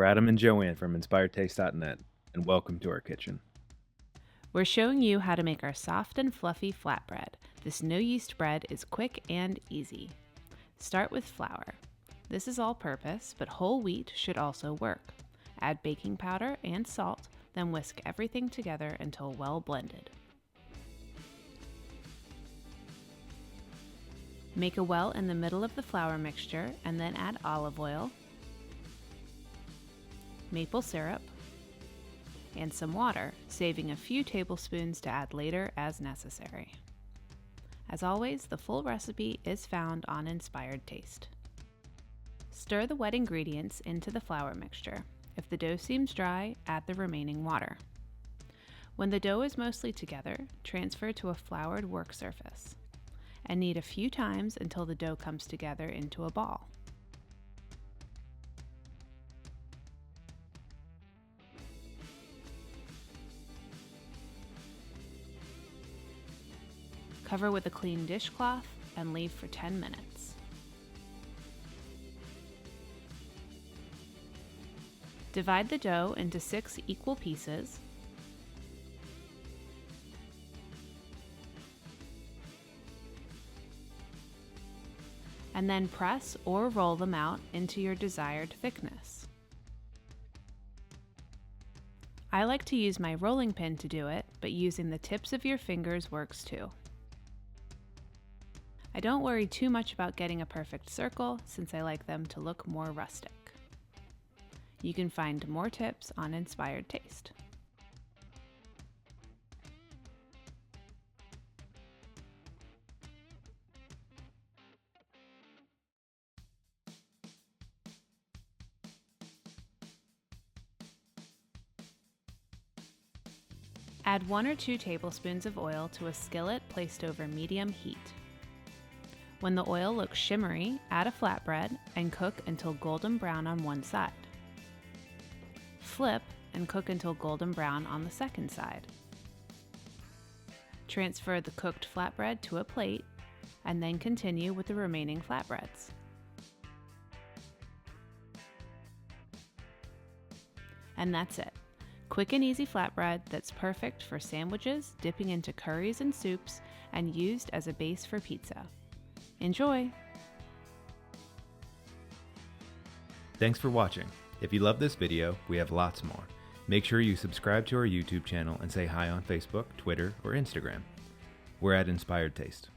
We're Adam and Joanne from InspiredTaste.net, and welcome to our kitchen. We're showing you how to make our soft and fluffy flatbread. This no yeast bread is quick and easy. Start with flour. This is all-purpose, but whole wheat should also work. Add baking powder and salt, then whisk everything together until well blended. Make a well in the middle of the flour mixture and then add olive oil, maple syrup, and some water, saving a few tablespoons to add later as necessary. As always, the full recipe is found on Inspired Taste. Stir the wet ingredients into the flour mixture. If the dough seems dry, add the remaining water. When the dough is mostly together, transfer to a floured work surface and knead a few times until the dough comes together into a ball. Cover with a clean dishcloth and leave for 10 minutes. Divide the dough into 6 equal pieces. And then press or roll them out into your desired thickness. I like to use my rolling pin to do it, but using the tips of your fingers works too. I don't worry too much about getting a perfect circle since I like them to look more rustic. You can find more tips on Inspired Taste. Add 1 or 2 tablespoons of oil to a skillet placed over medium heat. When the oil looks shimmery, add a flatbread and cook until golden brown on one side. Flip and cook until golden brown on the second side. Transfer the cooked flatbread to a plate and then continue with the remaining flatbreads. And that's it. Quick and easy flatbread that's perfect for sandwiches, dipping into curries and soups, and used as a base for pizza. Enjoy! Thanks for watching. If you love this video, we have lots more. Make sure you subscribe to our YouTube channel and say hi on Facebook, Twitter, or Instagram. We're at Inspired Taste.